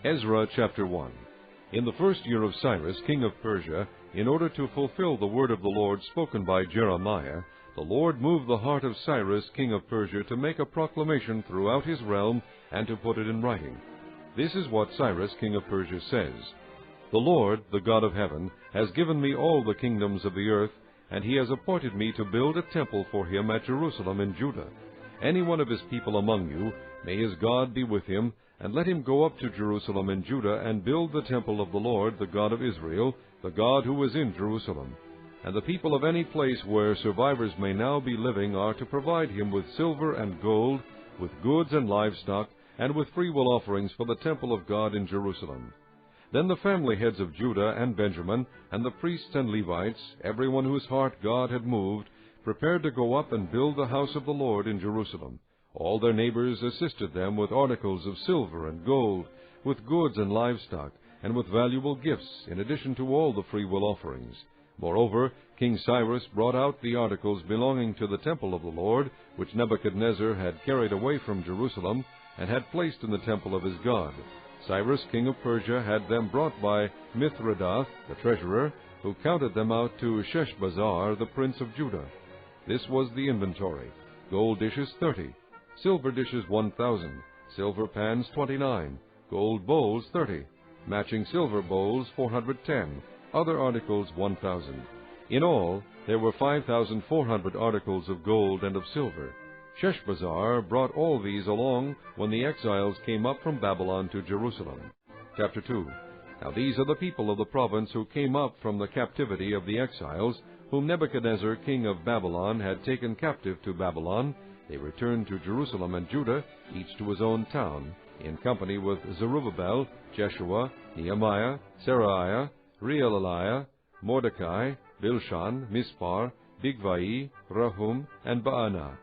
Ezra chapter 1. In the first year of Cyrus, king of Persia, in order to fulfill the word of the Lord spoken by Jeremiah, the Lord moved the heart of Cyrus, king of Persia, to make a proclamation throughout his realm and to put it in writing. This is what Cyrus, king of Persia, says. The Lord, the God of heaven, has given me all the kingdoms of the earth, and he has appointed me to build a temple for him at Jerusalem in Judah. Any one of his people among you, may his God be with him, and let him go up to Jerusalem in Judah and build the temple of the Lord, the God of Israel, the God who is in Jerusalem. And the people of any place where survivors may now be living are to provide him with silver and gold, with goods and livestock, and with freewill offerings for the temple of God in Jerusalem. Then the family heads of Judah and Benjamin, and the priests and Levites, everyone whose heart God had moved, prepared to go up and build the house of the Lord in Jerusalem. All their neighbors assisted them with articles of silver and gold, with goods and livestock, and with valuable gifts, in addition to all the freewill offerings. Moreover, King Cyrus brought out the articles belonging to the temple of the Lord, which Nebuchadnezzar had carried away from Jerusalem, and had placed in the temple of his God. Cyrus, king of Persia, had them brought by Mithredath, the treasurer, who counted them out to Sheshbazzar, the prince of Judah. This was the inventory: gold dishes 30, silver dishes 1,000, silver pans 29, gold bowls 30, matching silver bowls 410, other articles 1,000. In all, there were 5,400 articles of gold and of silver. Sheshbazzar brought all these along when the exiles came up from Babylon to Jerusalem. Chapter 2. Now these are the people of the province who came up from the captivity of the exiles, whom Nebuchadnezzar king of Babylon had taken captive to Babylon. They returned to Jerusalem and Judah, each to his own town, in company with Zerubbabel, Jeshua, Nehemiah, Seraiah, Reelaiah, Mordecai, Bilshan, Mispar, Bigvai, Rahum, and Baanah.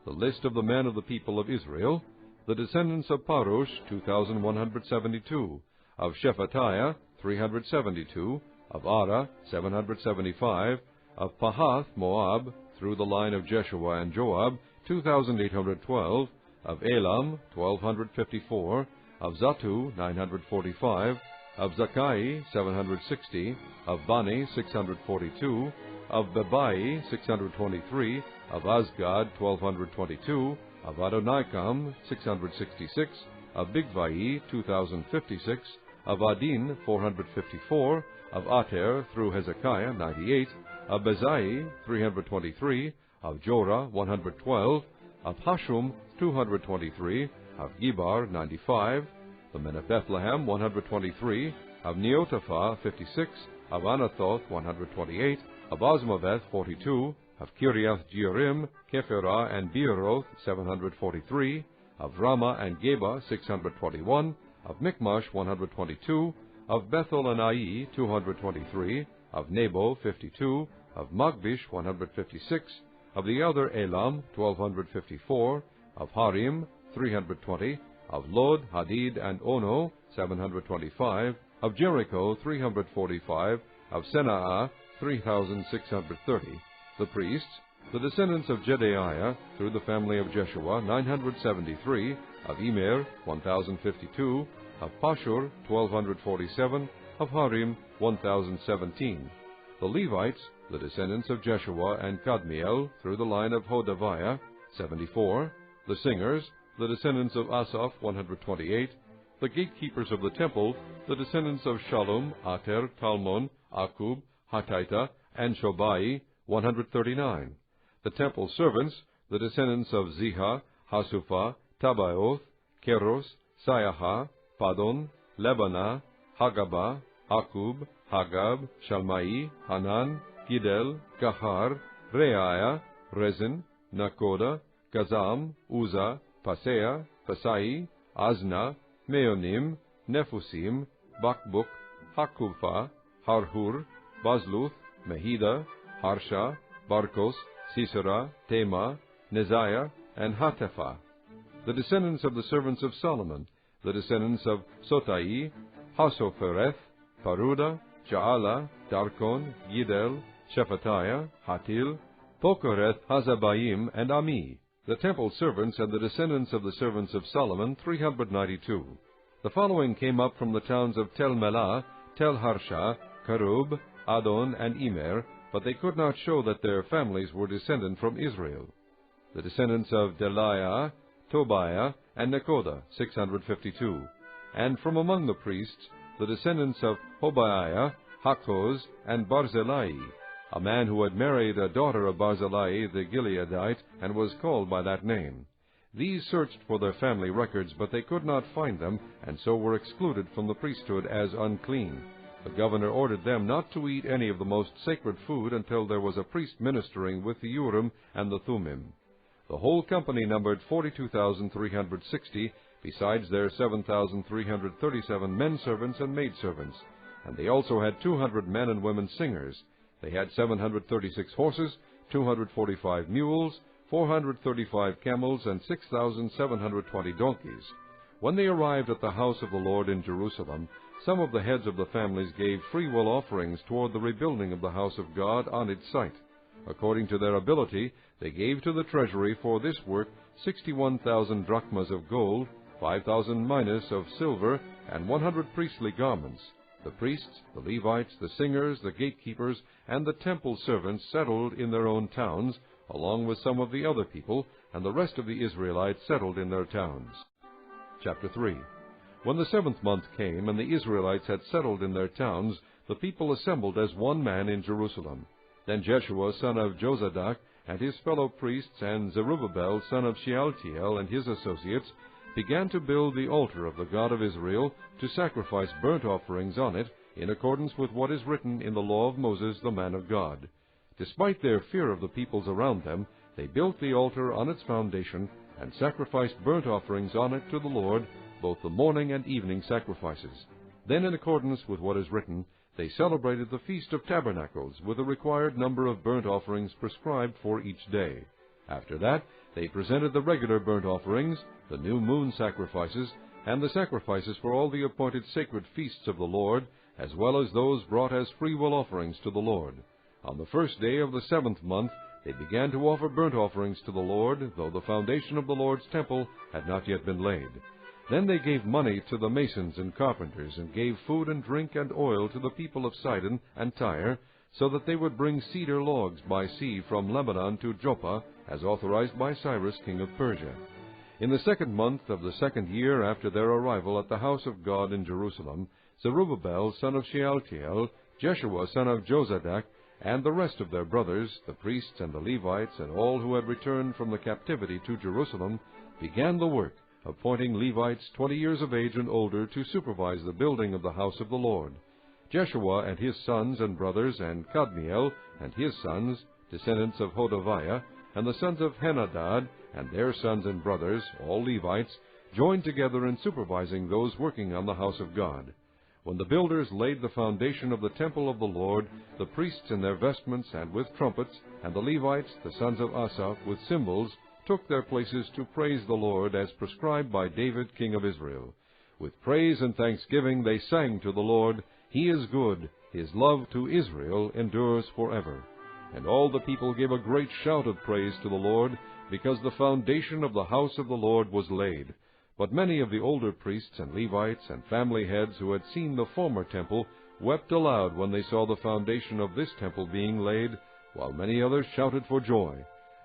The list of the men of the people of Israel: the descendants of Parush, 2,172, of Shephatiah, 372, of Ara, 775, of Pahath Moab, through the line of Jeshua and Joab, 2,812, of Elam, 1,254, of Zatu, 945, of Zakai, 760, of Bani, 642, of Bebai, 623, of Azgad, 1,222, of Adonikam, 666, of Bigvai, 2,056, of Adin, 454, of Ater, through Hezekiah, 98, of Bezai, 323, of Jorah, 112, of Hashum, 223, of Gibar, 95, the men of Bethlehem, 123, of Neotophah, 56, of Anathoth, 128, of Azmaveth, 42, of Kiriath Jearim, Kephirah, and Beeroth, 743, of Ramah and Geba, 621, of Michmash, 122, of Bethel and Ai, 223, of Nebo, 52, of Magbish, 156, of the other Elam, 1,254, of Harim, 320, of Lod, Hadid, and Ono, 725, of Jericho, 345, of Senaah, 3,630. The priests, the descendants of Jedaiah, through the family of Jeshua, 973, of Immer, 1,052, of Pashur, 1,247, of Harim, 1,017. The Levites, the descendants of Jeshua and Kadmiel, through the line of Hodaviah, 74. The singers, the descendants of Asaph, 128. The gatekeepers of the temple, the descendants of Shallum, Ater, Talmon, Akub, Hatita, and Shobai, 139. The temple servants, the descendants of Ziha, Hasupha, Tabaoth, Keros, Sayaha, Padon, Lebanah, Hagabah, Akub, Hagab, Shalmai, Hanan, Gidel, Gahar, Reaiah, Rezin, Nakoda, Gazam, Uzzah, Pasea, Pasai, Azna, Meonim, Nephusim, Bakbuk, Hakupha, Harhur, Bazluth, Mehida, Harsha, Barkos, Sisera, Tema, Neziah, and Hatepha. The descendants of the servants of Solomon, the descendants of Sotai, Hasophereth, Paruda, Ja'ala, Darkon, Gidel, Shephatiah, Hatil, Pokereth, Hazabaim, and Ami. The temple servants and the descendants of the servants of Solomon, 392. The following came up from the towns of Tel Melah, Tel Harsha, Karub, Adon, and Emer, but they could not show that their families were descended from Israel. The descendants of Delaiah, Tobiah, and Nekoda, 652. And from among the priests, the descendants of Hobaiah, Hakkoz, and Barzillai, a man who had married a daughter of Barzillai the Gileadite, and was called by that name. These searched for their family records, but they could not find them, and so were excluded from the priesthood as unclean. The governor ordered them not to eat any of the most sacred food until there was a priest ministering with the Urim and the Thummim. The whole company numbered 42,360, besides their 7,337 men servants and maidservants, and they also had 200 men and women singers. They had 736 horses, 245 mules, 435 camels, and 6,720 donkeys. When they arrived at the house of the Lord in Jerusalem, some of the heads of the families gave freewill offerings toward the rebuilding of the house of God on its site. According to their ability, they gave to the treasury for this work 61,000 drachmas of gold, 5,000 minas of silver, and 100 priestly garments. The priests, the Levites, the singers, the gatekeepers, and the temple servants settled in their own towns, along with some of the other people, and the rest of the Israelites settled in their towns. Chapter 3. When the 7th month came, and the Israelites had settled in their towns, the people assembled as one man in Jerusalem. Then Jeshua son of Jozadak and his fellow priests, and Zerubbabel son of Shealtiel and his associates, began to build the altar of the God of Israel, to sacrifice burnt offerings on it, in accordance with what is written in the law of Moses the man of God. Despite their fear of the peoples around them, they built the altar on its foundation, and sacrificed burnt offerings on it to the Lord, both the morning and evening sacrifices. Then, in accordance with what is written, they celebrated the Feast of Tabernacles with the required number of burnt offerings prescribed for each day. After that, they presented the regular burnt offerings, the new moon sacrifices, and the sacrifices for all the appointed sacred feasts of the Lord, as well as those brought as freewill offerings to the Lord. On the first day of the 7th month, they began to offer burnt offerings to the Lord, though the foundation of the Lord's temple had not yet been laid. Then they gave money to the masons and carpenters, and gave food and drink and oil to the people of Sidon and Tyre, so that they would bring cedar logs by sea from Lebanon to Joppa, as authorized by Cyrus king of Persia. In the 2nd month of the 2nd year after their arrival at the house of God in Jerusalem, Zerubbabel son of Shealtiel, Jeshua son of Jozadak, and the rest of their brothers, the priests and the Levites, and all who had returned from the captivity to Jerusalem, began the work, appointing Levites 20 years of age and older to supervise the building of the house of the Lord. Jeshua and his sons and brothers, and Kadmiel and his sons, descendants of Hodaviah, and the sons of Henadad, and their sons and brothers, all Levites, joined together in supervising those working on the house of God. When the builders laid the foundation of the temple of the Lord, the priests in their vestments and with trumpets, and the Levites, the sons of Asaph, with cymbals, took their places to praise the Lord as prescribed by David king of Israel. With praise and thanksgiving they sang to the Lord, "He is good, His love to Israel endures forever." And all the people gave a great shout of praise to the Lord, because the foundation of the house of the Lord was laid. But many of the older priests and Levites and family heads who had seen the former temple wept aloud when they saw the foundation of this temple being laid, while many others shouted for joy.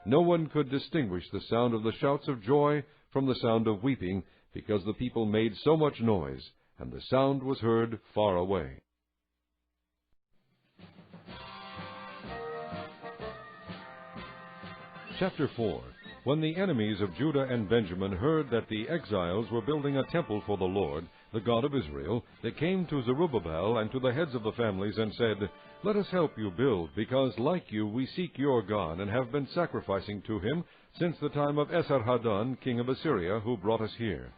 No one could distinguish the sound of the shouts of joy from the sound of weeping, because the people made so much noise, and the sound was heard far away. Chapter 4. When the enemies of Judah and Benjamin heard that the exiles were building a temple for the Lord, the God of Israel, they came to Zerubbabel and to the heads of the families and said, "Let us help you build, because like you we seek your God, and have been sacrificing to him since the time of Esarhaddon, king of Assyria, who brought us here."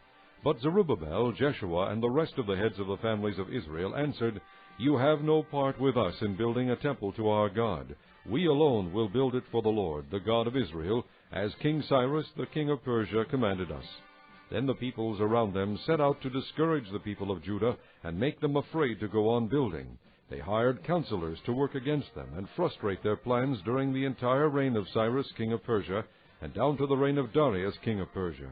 But Zerubbabel, Jeshua, and the rest of the heads of the families of Israel answered, "You have no part with us in building a temple to our God. We alone will build it for the Lord, the God of Israel, as King Cyrus, the king of Persia, commanded us." Then the peoples around them set out to discourage the people of Judah and make them afraid to go on building. They hired counselors to work against them and frustrate their plans during the entire reign of Cyrus, king of Persia, and down to the reign of Darius, king of Persia.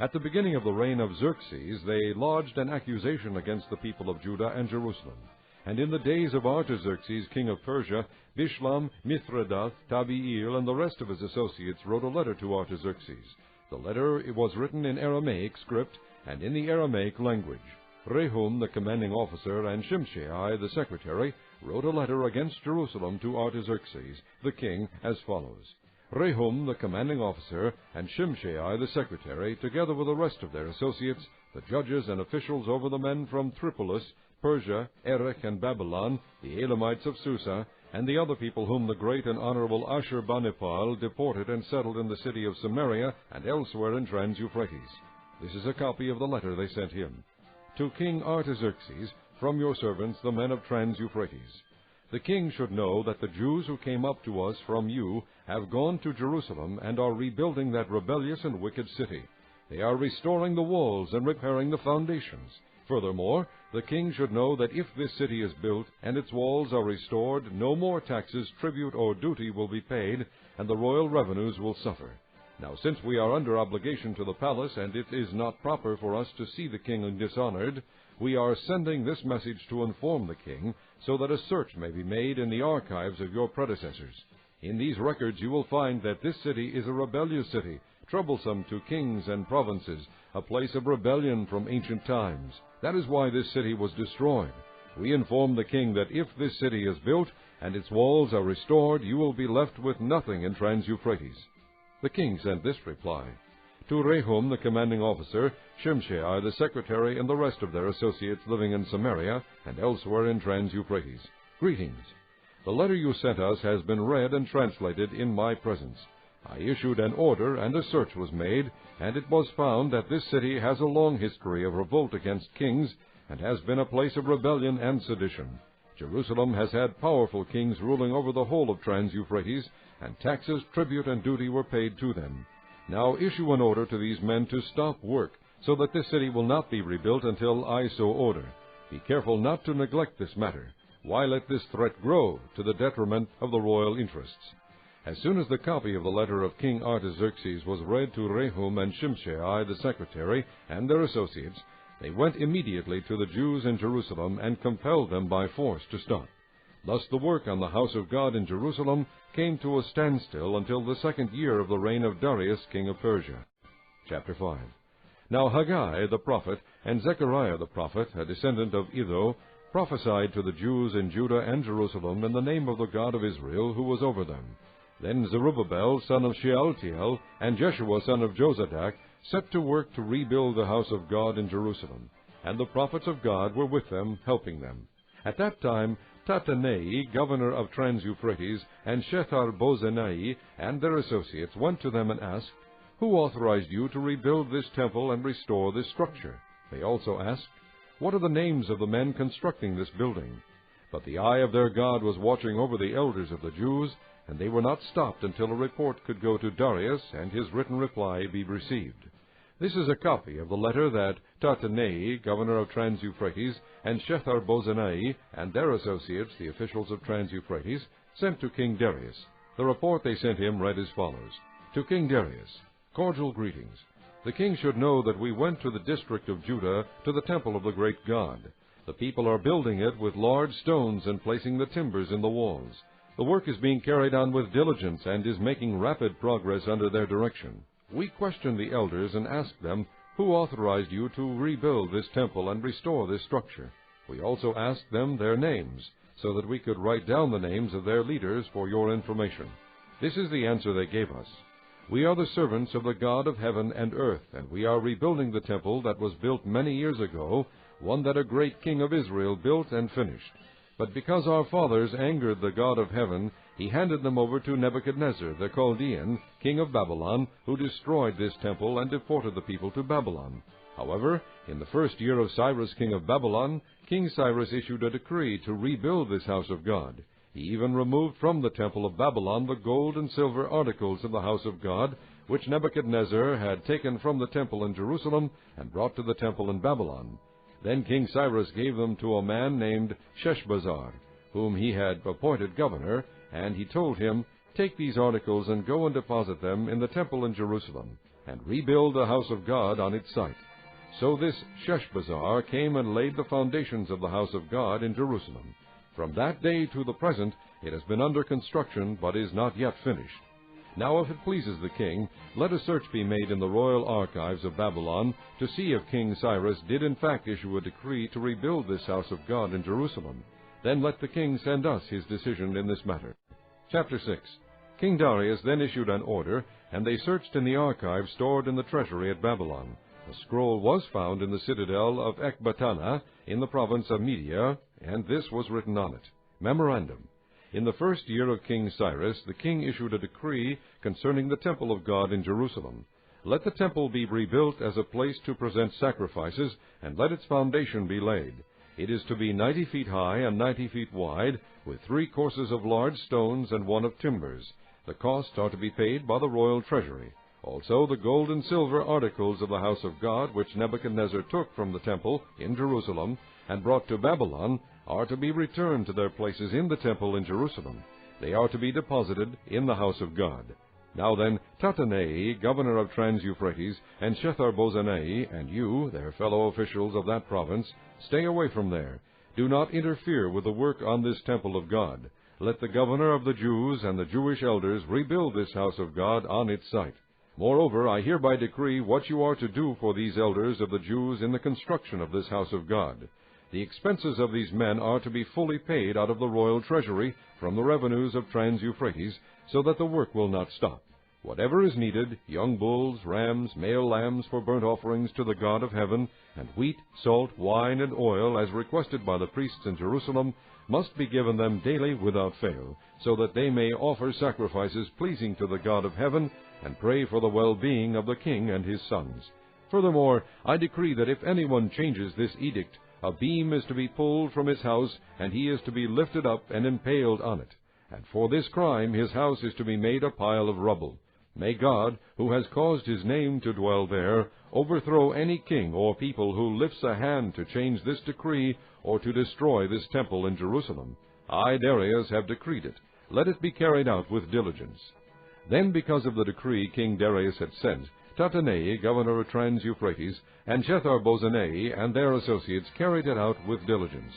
At the beginning of the reign of Xerxes, they lodged an accusation against the people of Judah and Jerusalem. And in the days of Artaxerxes, king of Persia, Bishlam, Mithredath, Tabiel, and the rest of his associates wrote a letter to Artaxerxes. The letter was written in Aramaic script and in the Aramaic language. Rehum, the commanding officer, and Shimshai, the secretary, wrote a letter against Jerusalem to Artaxerxes, the king, as follows. Rehum, the commanding officer, and Shimshai, the secretary, together with the rest of their associates, the judges and officials over the men from Tripolis, Persia, Erech, and Babylon, the Elamites of Susa, and the other people whom the great and honorable Ashurbanipal deported and settled in the city of Samaria and elsewhere in Trans-Euphrates. This is a copy of the letter they sent him. To King Artaxerxes, from your servants, the men of Trans-Euphrates. The king should know that the Jews who came up to us from you have gone to Jerusalem and are rebuilding that rebellious and wicked city. They are restoring the walls and repairing the foundations. Furthermore, the king should know that if this city is built and its walls are restored, no more taxes, tribute, or duty will be paid, and the royal revenues will suffer. Now, since we are under obligation to the palace, and it is not proper for us to see the king dishonored, we are sending this message to inform the king, so that a search may be made in the archives of your predecessors. In these records you will find that this city is a rebellious city, troublesome to kings and provinces, a place of rebellion from ancient times. That is why this city was destroyed. We inform the king that if this city is built and its walls are restored, you will be left with nothing in Trans-Euphrates. The king sent this reply. To Rehum, the commanding officer, Shimshai, the secretary, and the rest of their associates living in Samaria and elsewhere in Trans-Euphrates. Greetings. The letter you sent us has been read and translated in my presence. I issued an order, and a search was made, and it was found that this city has a long history of revolt against kings, and has been a place of rebellion and sedition. Jerusalem has had powerful kings ruling over the whole of Trans-Euphrates, and taxes, tribute, and duty were paid to them. Now issue an order to these men to stop work, so that this city will not be rebuilt until I so order. Be careful not to neglect this matter. Why let this threat grow to the detriment of the royal interests? As soon as the copy of the letter of King Artaxerxes was read to Rehum and Shimshai, the secretary, and their associates, they went immediately to the Jews in Jerusalem and compelled them by force to stop. Thus the work on the house of God in Jerusalem came to a standstill until the 2nd year of the reign of Darius, king of Persia. Chapter 5. Now Haggai the prophet and Zechariah the prophet, a descendant of Iddo, prophesied to the Jews in Judah and Jerusalem in the name of the God of Israel, who was over them. Then Zerubbabel, son of Shealtiel, and Jeshua, son of Jozadak, set to work to rebuild the house of God in Jerusalem, and the prophets of God were with them, helping them. At that time Tattenai, governor of Trans-Euphrates, and Shethar-Bozenai and their associates went to them and asked, Who authorized you to rebuild this temple and restore this structure? They also asked, What are the names of the men constructing this building? But the eye of their God was watching over the elders of the Jews, and they were not stopped until a report could go to Darius and his written reply be received. This is a copy of the letter that Tattenai, governor of Trans-Euphrates, and Shethar-Bozenai and their associates, the officials of Trans-Euphrates, sent to King Darius. The report they sent him read as follows. To King Darius, cordial greetings. The king should know that we went to the district of Judah to the temple of the great God. The people are building it with large stones and placing the timbers in the walls. The work is being carried on with diligence and is making rapid progress under their direction. We questioned the elders and asked them, Who authorized you to rebuild this temple and restore this structure? We also asked them their names, so that we could write down the names of their leaders for your information. This is the answer they gave us. We are the servants of the God of heaven and earth, and we are rebuilding the temple that was built many years ago, one that a great king of Israel built and finished. But because our fathers angered the God of heaven, he handed them over to Nebuchadnezzar, the Chaldean, king of Babylon, who destroyed this temple and deported the people to Babylon. However, in the 1st year of Cyrus, king of Babylon, King Cyrus issued a decree to rebuild this house of God. He even removed from the temple of Babylon the gold and silver articles of the house of God, which Nebuchadnezzar had taken from the temple in Jerusalem and brought to the temple in Babylon. Then King Cyrus gave them to a man named Sheshbazzar, whom he had appointed governor, and he told him, Take these articles and go and deposit them in the temple in Jerusalem. and rebuild the house of God on its site. So this Sheshbazzar came and laid the foundations of the house of God in Jerusalem. From that day to the present it has been under construction, but is not yet finished. Now if it pleases the king, let a search be made in the royal archives of Babylon to see if King Cyrus did in fact issue a decree to rebuild this house of God in Jerusalem. Then let the king send us his decision in this matter. Chapter 6. King Darius then issued an order, and they searched in the archives stored in the treasury at Babylon. A scroll was found in the citadel of Ecbatana in the province of Media, and this was written on it. Memorandum. In the first year of King Cyrus, the king issued a decree concerning the temple of God in Jerusalem. Let the temple be rebuilt as a place to present sacrifices, and let its foundation be laid. It is to be 90 feet high and 90 feet wide, with 3 courses of large stones and 1 of timbers. The costs are to be paid by the royal treasury. Also the gold and silver articles of the house of God, which Nebuchadnezzar took from the temple in Jerusalem and brought to Babylon, are to be returned to their places in the temple in Jerusalem. They are to be deposited in the house of God. Now then, Tattenai, governor of Trans-Euphrates, and Shethar-Bozenai, and you, their fellow officials of that province, stay away from there. Do not interfere with the work on this temple of God. Let the governor of the Jews and the Jewish elders rebuild this house of God on its site. Moreover, I hereby decree what you are to do for these elders of the Jews in the construction of this house of God. The expenses of these men are to be fully paid out of the royal treasury from the revenues of Trans-Euphrates, so that the work will not stop. Whatever is needed, young bulls, rams, male lambs for burnt offerings to the God of heaven, and wheat, salt, wine, and oil, as requested by the priests in Jerusalem, must be given them daily without fail, so that they may offer sacrifices pleasing to the God of heaven, and pray for the well-being of the king and his sons. Furthermore, I decree that if anyone changes this edict, a beam is to be pulled from his house, and he is to be lifted up and impaled on it. And for this crime his house is to be made a pile of rubble. May God, who has caused his name to dwell there, overthrow any king or people who lifts a hand to change this decree or to destroy this temple in Jerusalem. I, Darius, have decreed it. Let it be carried out with diligence. Then, because of the decree King Darius had sent, Tattenai, governor of Trans-Euphrates, and Shethar-Bozenai and their associates carried it out with diligence.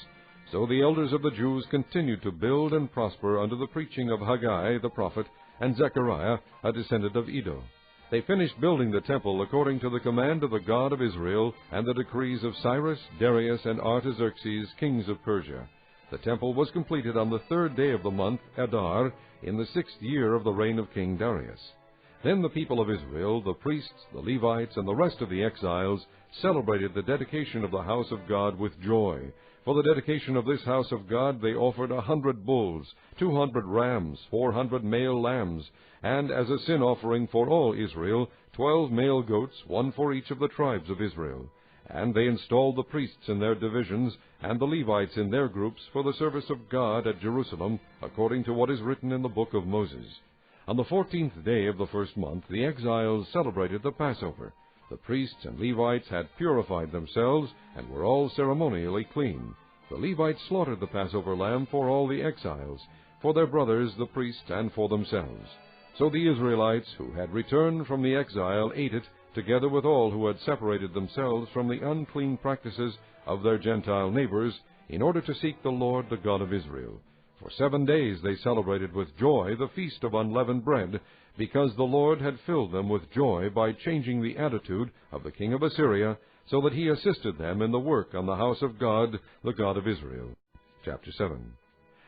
So the elders of the Jews continued to build and prosper under the preaching of Haggai the prophet and Zechariah, a descendant of Iddo. They finished building the temple according to the command of the God of Israel and the decrees of Cyrus, Darius, and Artaxerxes, kings of Persia. The temple was completed on the 3rd day of the month, Adar, in the 6th year of the reign of King Darius. Then the people of Israel, the priests, the Levites, and the rest of the exiles, celebrated the dedication of the house of God with joy. For the dedication of this house of God they offered 100 bulls, 200 rams, 400 male lambs, and as a sin offering for all Israel, 12 male goats, 1 for each of the tribes of Israel. And they installed the priests in their divisions, and the Levites in their groups, for the service of God at Jerusalem, according to what is written in the book of Moses. On the 14th day of the first month, the exiles celebrated the Passover. The priests and Levites had purified themselves, and were all ceremonially clean. The Levites slaughtered the Passover lamb for all the exiles, for their brothers the priests, and for themselves. So the Israelites, who had returned from the exile, ate it, together with all who had separated themselves from the unclean practices of their Gentile neighbors, in order to seek the Lord, the God of Israel. For 7 days they celebrated with joy the feast of unleavened bread, because the Lord had filled them with joy by changing the attitude of the king of Assyria, so that he assisted them in the work on the house of God, the God of Israel. Chapter 7.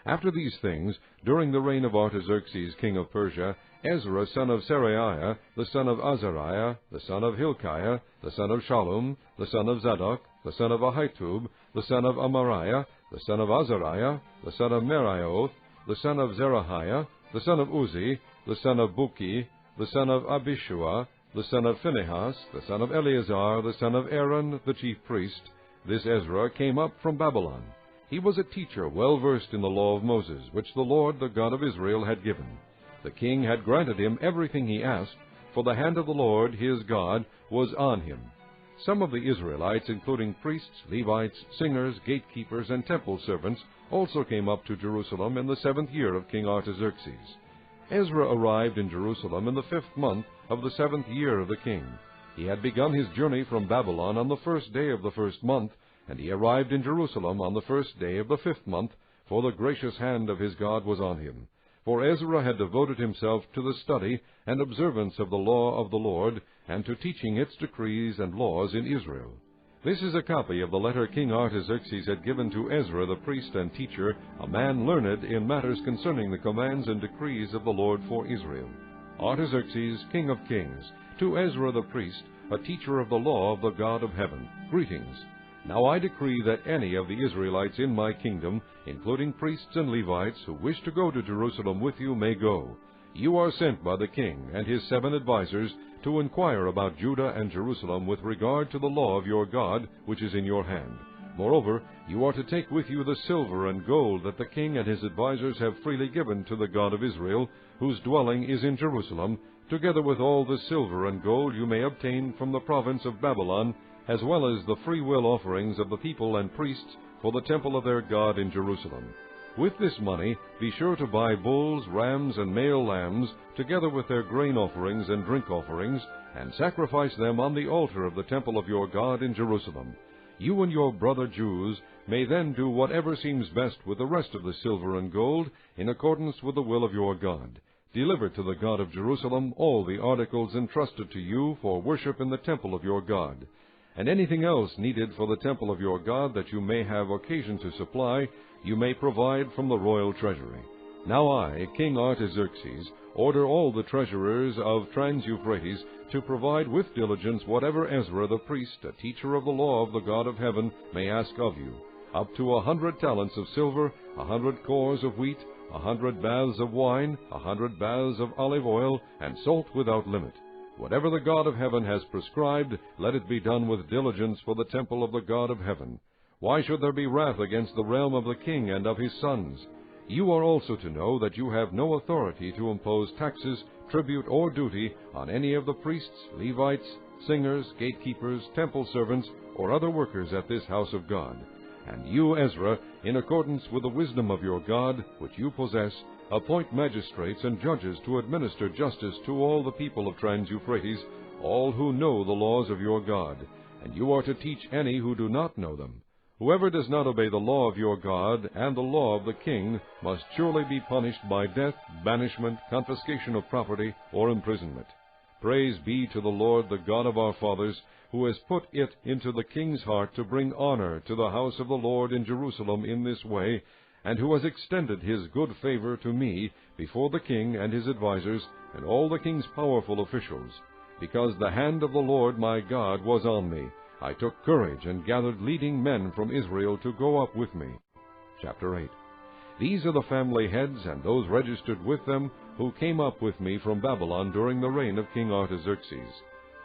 After these things, during the reign of Artaxerxes, king of Persia, Ezra, son of Seraiah, the son of Azariah, the son of Hilkiah, the son of Shallum, the son of Zadok, the son of Ahitub, the son of Amariah, the son of Azariah, the son of Merioth, the son of Zerahiah, the son of Uzzi, the son of Buki, the son of Abishua, the son of Phinehas, the son of Eleazar, the son of Aaron, the chief priest. This Ezra came up from Babylon. He was a teacher well versed in the law of Moses, which the Lord, the God of Israel, had given. The king had granted him everything he asked, for the hand of the Lord, his God, was on him. Some of the Israelites, including priests, Levites, singers, gatekeepers, and temple servants, also came up to Jerusalem in the 7th year of King Artaxerxes. Ezra arrived in Jerusalem in the 5th month of the 7th year of the king. He had begun his journey from Babylon on the 1st day of the 1st month, and he arrived in Jerusalem on the 1st day of the 5th month, for the gracious hand of his God was on him. For Ezra had devoted himself to the study and observance of the law of the Lord, and to teaching its decrees and laws in Israel. This is a copy of the letter King Artaxerxes had given to Ezra the priest and teacher, a man learned in matters concerning the commands and decrees of the Lord for Israel. Artaxerxes, king of kings, to Ezra the priest, a teacher of the law of the God of heaven, greetings. Now I decree that any of the Israelites in my kingdom, including priests and Levites, who wish to go to Jerusalem with you may go. You are sent by the king and his 7 advisers to inquire about Judah and Jerusalem with regard to the law of your God, which is in your hand. Moreover, you are to take with you the silver and gold that the king and his advisers have freely given to the God of Israel, whose dwelling is in Jerusalem, together with all the silver and gold you may obtain from the province of Babylon, as well as the freewill offerings of the people and priests for the temple of their God in Jerusalem. With this money be sure to buy bulls, rams, and male lambs, together with their grain offerings and drink offerings, and sacrifice them on the altar of the temple of your God in Jerusalem. You and your brother Jews may then do whatever seems best with the rest of the silver and gold, in accordance with the will of your God. Deliver to the God of Jerusalem all the articles entrusted to you for worship in the temple of your God. And anything else needed for the temple of your God that you may have occasion to supply, you may provide from the royal treasury. Now I, King Artaxerxes, order all the treasurers of Trans-Euphrates to provide with diligence whatever Ezra the priest, a teacher of the law of the God of heaven, may ask of you, up to 100 talents of silver, 100 cores of wheat, 100 baths of wine, 100 baths of olive oil, and salt without limit. Whatever the God of heaven has prescribed, let it be done with diligence for the temple of the God of heaven. Why should there be wrath against the realm of the king and of his sons? You are also to know that you have no authority to impose taxes, tribute, or duty on any of the priests, Levites, singers, gatekeepers, temple servants, or other workers at this house of God. And you, Ezra, in accordance with the wisdom of your God, which you possess, appoint magistrates and judges to administer justice to all the people of Trans-Euphrates, all who know the laws of your God, and you are to teach any who do not know them. Whoever does not obey the law of your God and the law of the king must surely be punished by death, banishment, confiscation of property, or imprisonment. Praise be to the Lord, the God of our fathers, who has put it into the king's heart to bring honor to the house of the Lord in Jerusalem in this way, and who has extended his good favor to me before the king and his advisers and all the king's powerful officials. Because the hand of the Lord my God was on me, I took courage and gathered leading men from Israel to go up with me. Chapter 8. These are the family heads and those registered with them who came up with me from Babylon during the reign of King Artaxerxes.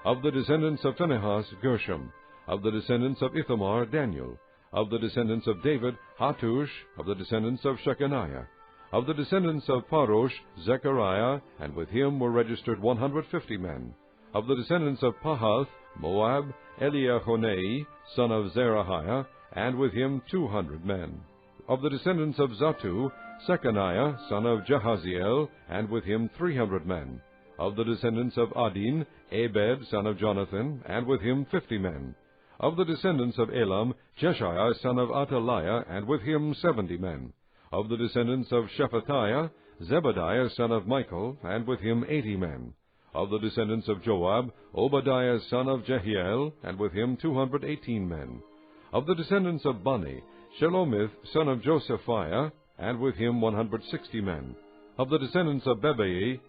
Of the descendants of Phinehas, Gershom. Of the descendants of Ithamar, Daniel. Of the descendants of David, Hattush. Of the descendants of Shechaniah. Of the descendants of Parosh, Zechariah, and with him were registered 150 men. Of the descendants of Pahath, Moab, Eliahonai, son of Zerahiah, and with him 200 men. Of the descendants of Zattu, Shechaniah, son of Jahaziel, and with him 300 men. Of the descendants of Adin, Ebed, son of Jonathan, and with him 50 men. Of the descendants of Elam, Jeshaiah, son of Ataliah, and with him 70 men. Of the descendants of Shephatiah, Zebadiah, son of Michael, and with him 80 men. Of the descendants of Joab, Obadiah, son of Jehiel, and with him 218 men. Of the descendants of Bani, Shelomith, son of Josephiah, and with him 160 men. Of the descendants of Bebai,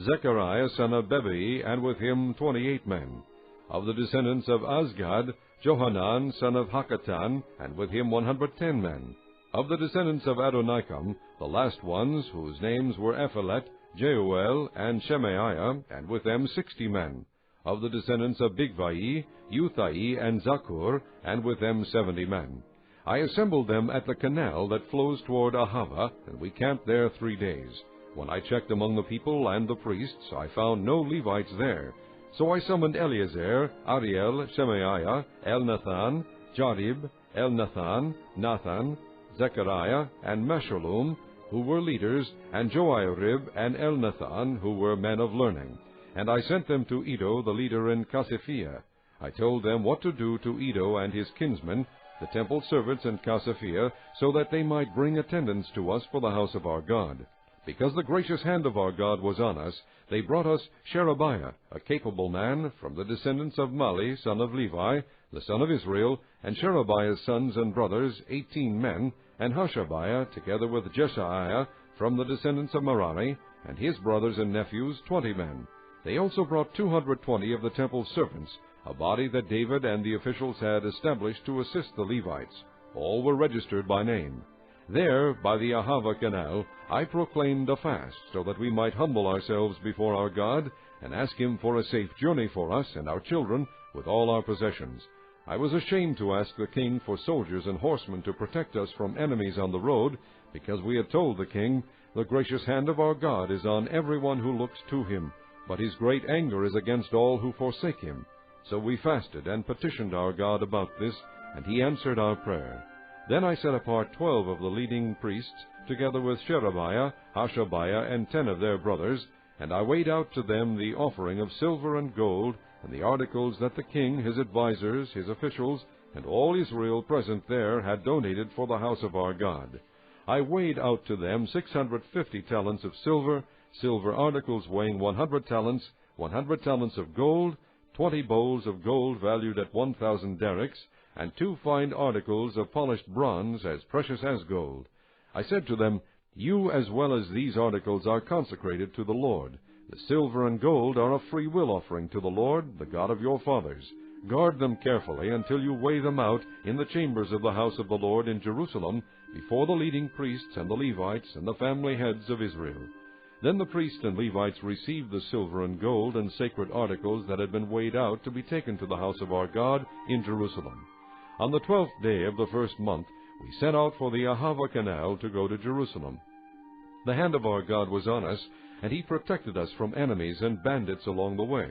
Zechariah, son of Bebai, and with him 28 men. Of the descendants of Azgad, Johanan, son of Hakatan, and with him 110 men. Of the descendants of Adonikam, the last ones, whose names were Ephelet, Jeuel, and Shemaiah, and with them 60 men. Of the descendants of Bigvai, Uthai, and Zakur, and with them 70 men. I assembled them at the canal that flows toward Ahava, and we camped there 3 days. When I checked among the people and the priests, I found no Levites there. So I summoned Eleazar, Ariel, Shemaiah, Elnathan, Jarib, Elnathan, Nathan, Zechariah, and Meshullam, who were leaders, and Joiarib and Elnathan, who were men of learning. And I sent them to Iddo, the leader in Casiphia. I told them what to do to Iddo and his kinsmen, the temple servants in Casiphia, so that they might bring attendants to us for the house of our God. Because the gracious hand of our God was on us, they brought us Sherebiah, a capable man, from the descendants of Mali, son of Levi, the son of Israel, and Sherebiah's sons and brothers, 18 men, and Hashabiah, together with Jeshaiah, from the descendants of Merari, and his brothers and nephews, 20 men. They also brought 220 of the temple servants, a body that David and the officials had established to assist the Levites. All were registered by name. There, by the Ahava Canal, I proclaimed a fast, so that we might humble ourselves before our God, and ask him for a safe journey for us and our children, with all our possessions. I was ashamed to ask the king for soldiers and horsemen to protect us from enemies on the road, because we had told the king, "The gracious hand of our God is on everyone who looks to him, but his great anger is against all who forsake him." So we fasted and petitioned our God about this, and he answered our prayer. Then I set apart 12 of the leading priests, together with Sherebiah, Hashabiah, and 10 of their brothers, and I weighed out to them the offering of silver and gold, and the articles that the king, his advisers, his officials, and all Israel present there had donated for the house of our God. I weighed out to them 650 talents of silver, silver articles weighing 100 talents, 100 talents of gold, 20 bowls of gold valued at 1,000 derricks, and 2 fine articles of polished bronze as precious as gold. I said to them, "You as well as these articles are consecrated to the Lord. The silver and gold are a free will offering to the Lord, the God of your fathers. Guard them carefully until you weigh them out in the chambers of the house of the Lord in Jerusalem, before the leading priests and the Levites and the family heads of Israel." Then the priests and Levites received the silver and gold and sacred articles that had been weighed out to be taken to the house of our God in Jerusalem. On the 12th day of the first month, we set out for the Ahava Canal to go to Jerusalem. The hand of our God was on us, and he protected us from enemies and bandits along the way.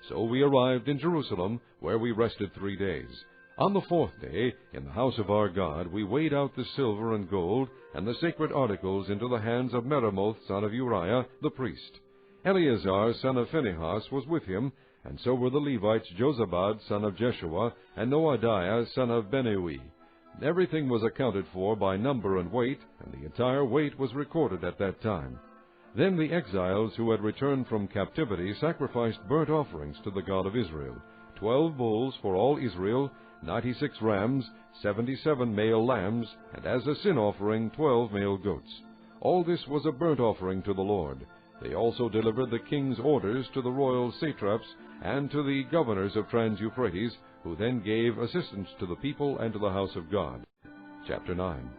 So we arrived in Jerusalem, where we rested 3 days. On the 4th day, in the house of our God, we weighed out the silver and gold and the sacred articles into the hands of Meremoth, son of Uriah, the priest. Eleazar, son of Phinehas, was with him, and so were the Levites Jozabad, son of Jeshua, and Noadiah, son of Benaui. Everything was accounted for by number and weight, and the entire weight was recorded at that time. Then the exiles who had returned from captivity sacrificed burnt offerings to the God of Israel, 12 bulls for all Israel, 96 rams, 77 male lambs, and as a sin offering 12 male goats. All this was a burnt offering to the Lord. They also delivered the king's orders to the royal satraps and to the governors of Trans-Euphrates, who then gave assistance to the people and to the house of God. Chapter 9.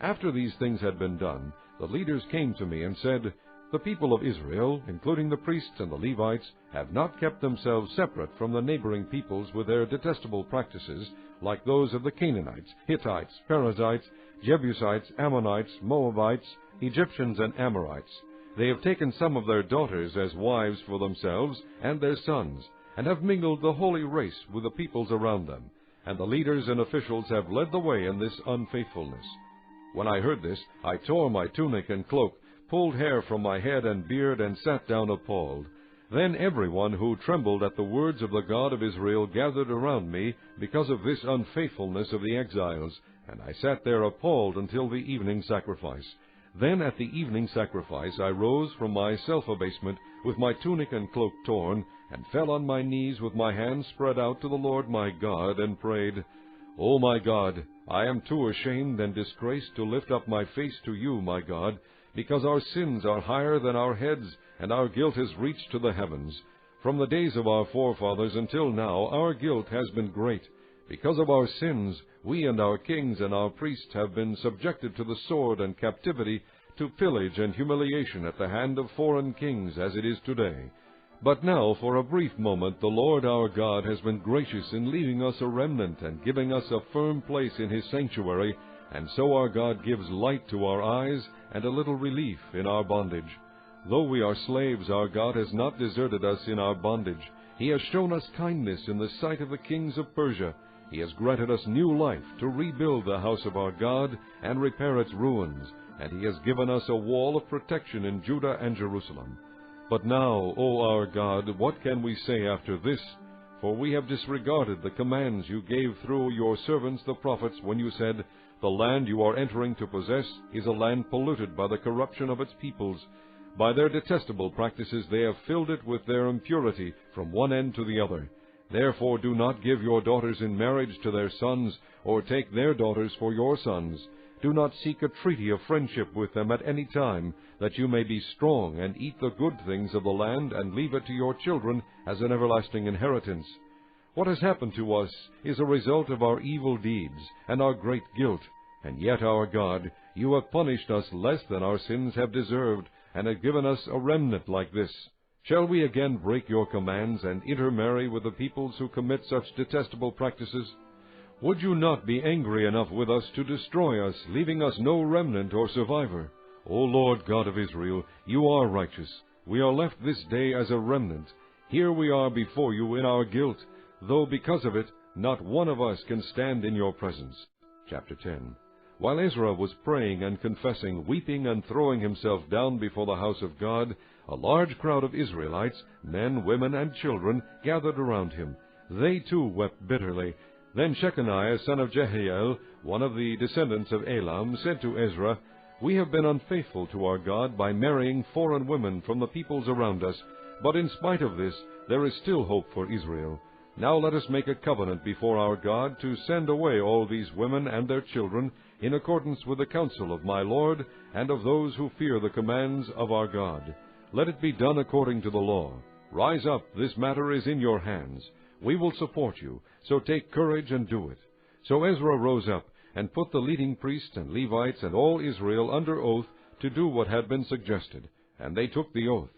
After these things had been done, the leaders came to me and said, "The people of Israel, including the priests and the Levites, have not kept themselves separate from the neighboring peoples with their detestable practices, like those of the Canaanites, Hittites, Perizzites, Jebusites, Ammonites, Moabites, Egyptians, and Amorites. They have taken some of their daughters as wives for themselves and their sons, and have mingled the holy race with the peoples around them, and the leaders and officials have led the way in this unfaithfulness." When I heard this, I tore my tunic and cloak, pulled hair from my head and beard, and sat down appalled. Then everyone who trembled at the words of the God of Israel gathered around me because of this unfaithfulness of the exiles, and I sat there appalled until the evening sacrifice. Then at the evening sacrifice I rose from my self-abasement with my tunic and cloak torn, and fell on my knees with my hands spread out to the Lord my God, and prayed, "O my God, I am too ashamed and disgraced to lift up my face to you, my God, because our sins are higher than our heads, and our guilt has reached to the heavens. From the days of our forefathers until now, our guilt has been great. Because of our sins, we and our kings and our priests have been subjected to the sword and captivity, to pillage and humiliation at the hand of foreign kings, as it is today. But now, for a brief moment, the Lord our God has been gracious in leaving us a remnant and giving us a firm place in his sanctuary, and so our God gives light to our eyes and a little relief in our bondage. Though we are slaves, our God has not deserted us in our bondage. He has shown us kindness in the sight of the kings of Persia. He has granted us new life to rebuild the house of our God and repair its ruins, and He has given us a wall of protection in Judah and Jerusalem. But now, O our God, what can we say after this? For we have disregarded the commands you gave through your servants the prophets when you said, The land you are entering to possess is a land polluted by the corruption of its peoples. By their detestable practices they have filled it with their impurity from one end to the other. Therefore do not give your daughters in marriage to their sons, or take their daughters for your sons. Do not seek a treaty of friendship with them at any time, that you may be strong and eat the good things of the land and leave it to your children as an everlasting inheritance. What has happened to us is a result of our evil deeds and our great guilt. And yet, our God, you have punished us less than our sins have deserved, and have given us a remnant like this. Shall we again break your commands and intermarry with the peoples who commit such detestable practices? Would you not be angry enough with us to destroy us, leaving us no remnant or survivor? O Lord God of Israel, you are righteous. We are left this day as a remnant. Here we are before you in our guilt, though because of it not one of us can stand in your presence. Chapter 10. While Ezra was praying and confessing, weeping and throwing himself down before the house of God, a large crowd of Israelites, men, women, and children, gathered around him. They too wept bitterly. Then Shechaniah, son of Jehiel, one of the descendants of Elam, said to Ezra, We have been unfaithful to our God by marrying foreign women from the peoples around us, but in spite of this, there is still hope for Israel. Now let us make a covenant before our God to send away all these women and their children, in accordance with the counsel of my Lord and of those who fear the commands of our God. Let it be done according to the law. Rise up, this matter is in your hands. We will support you, so take courage and do it. So Ezra rose up, and put the leading priests and Levites and all Israel under oath to do what had been suggested, and they took the oath.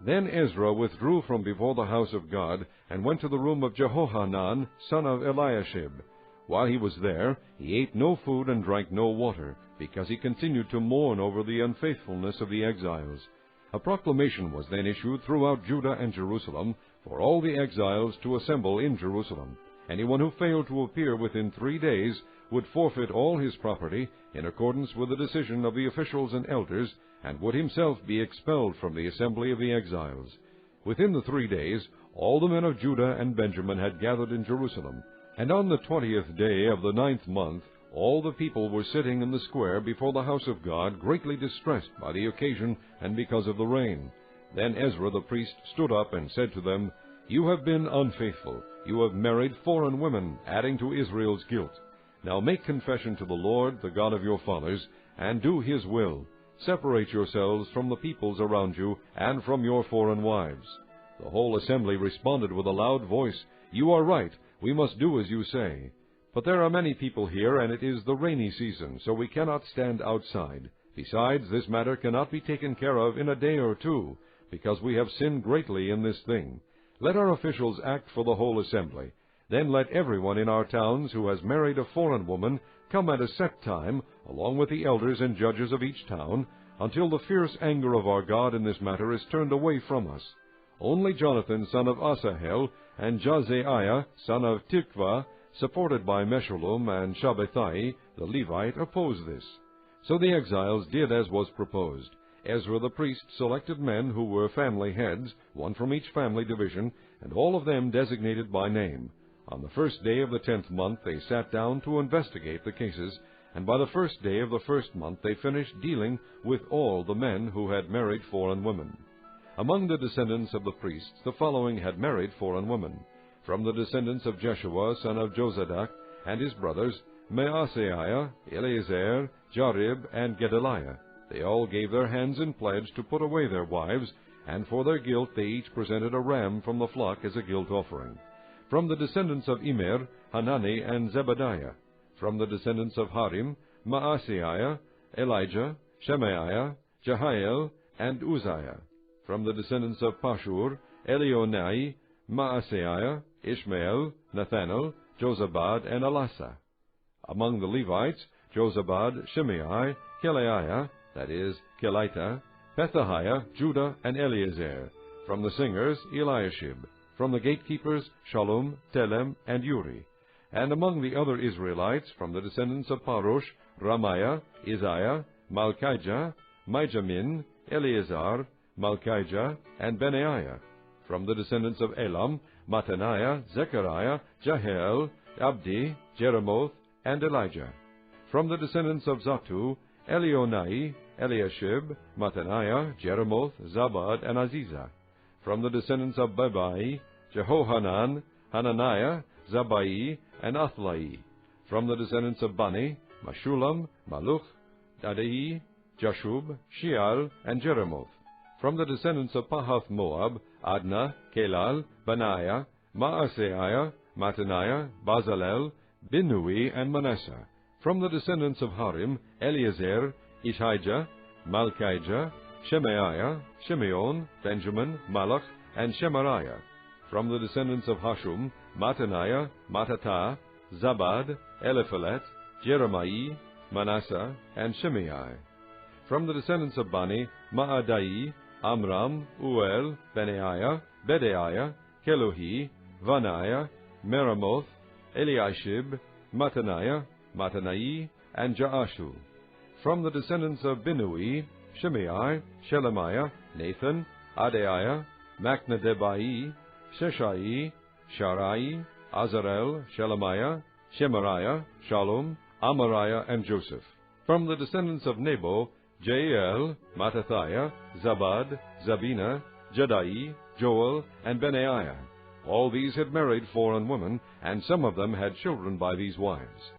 Then Ezra withdrew from before the house of God, and went to the room of Jehohanan, son of Eliashib. While he was there, he ate no food and drank no water, because he continued to mourn over the unfaithfulness of the exiles. A proclamation was then issued throughout Judah and Jerusalem for all the exiles to assemble in Jerusalem. Anyone who failed to appear within 3 days would forfeit all his property in accordance with the decision of the officials and elders, and would himself be expelled from the assembly of the exiles. Within the 3 days, all the men of Judah and Benjamin had gathered in Jerusalem, and on the 20th day of the 9th month, all the people were sitting in the square before the house of God, greatly distressed by the occasion and because of the rain. Then Ezra the priest stood up and said to them, You have been unfaithful. You have married foreign women, adding to Israel's guilt. Now make confession to the Lord, the God of your fathers, and do His will. Separate yourselves from the peoples around you, and from your foreign wives. The whole assembly responded with a loud voice, You are right, we must do as you say. But there are many people here, and it is the rainy season, so we cannot stand outside. Besides, this matter cannot be taken care of in a day or two, because we have sinned greatly in this thing. Let our officials act for the whole assembly. Then let everyone in our towns who has married a foreign woman come at a set time, along with the elders and judges of each town, until the fierce anger of our God in this matter is turned away from us. Only Jonathan, son of Asahel, and Jazaiah, son of Tikvah, supported by Meshullam and Shabbathai, the Levite, opposed this. So the exiles did as was proposed. Ezra the priest selected men who were family heads, one from each family division, and all of them designated by name. On the first day of the 10th month they sat down to investigate the cases, and by the first day of the first month they finished dealing with all the men who had married foreign women. Among the descendants of the priests the following had married foreign women. From the descendants of Jeshua, son of Jozadak, and his brothers, Maaseiah, Eleazar, Jarib, and Gedaliah. They all gave their hands in pledge to put away their wives, and for their guilt they each presented a ram from the flock as a guilt offering. From the descendants of Immer, Hanani and Zebadiah. From the descendants of Harim, Maaseiah, Elijah, Shemaiah, Jehiel, and Uzziah. From the descendants of Pashur, Elionai, Maaseiah, Ishmael, Nathanael, Jozabad, and Elasa. Among the Levites, Jozabad, Shimei, Kelaiah, that is, Kelita, Pethahiah, Judah, and Eleazar. From the singers, Eliashib. From the gatekeepers, Shallum, Telem, and Uri. And among the other Israelites, from the descendants of Parosh, Ramiah, Isaiah, Malchijah, Mijamin, Eleazar, Malchijah, and Benaiah. From the descendants of Elam, Mattaniah, Zechariah, Jahiel, Abdi, Jeremoth, and Elijah. From the descendants of Zattu, Elionai, Eliashib, Mattaniah, Jeremoth, Zabad, and Azizah. From the descendants of Bebai, Jehohanan, Hananiah, Zabai, and Athlai. From the descendants of Bani, Meshulam, Maluch, Adai, Jashub, Sheal, and Jeremoth. From the descendants of Pahath Moab, Adnah, Kelal, Benaiah, Maaseiah, Mattaniah, Bazalel, Binnui, and Manasseh. From the descendants of Harim, Eliezer, Ishijah, Malchijah, Shemaiah, Shimeon, Benjamin, Malach, and Shemariah. From the descendants of Hashum, Mattaniah, Mattatah, Zabad, Eliphalet, Jeremiah, Manasseh, and Shimei. From the descendants of Bani, Maadai, Amram, Uel, Benaiah, Bedaiah, Keluhi, Vaniah, Meremoth, Eliashib, Mattaniah, Mattanai, and Jaashu. From the descendants of Binnui, Shimei, Shelemiah, Nathan, Adaiah, Macnadebai, Sheshai, Sharai, Azarel, Shelemiah, Shemariah, Shalom, Amariah, and Joseph. From the descendants of Nebo, Jael, Mattathiah, Zabad, Zabina, Jadai, Joel, and Benaiah. All these had married foreign women, and some of them had children by these wives.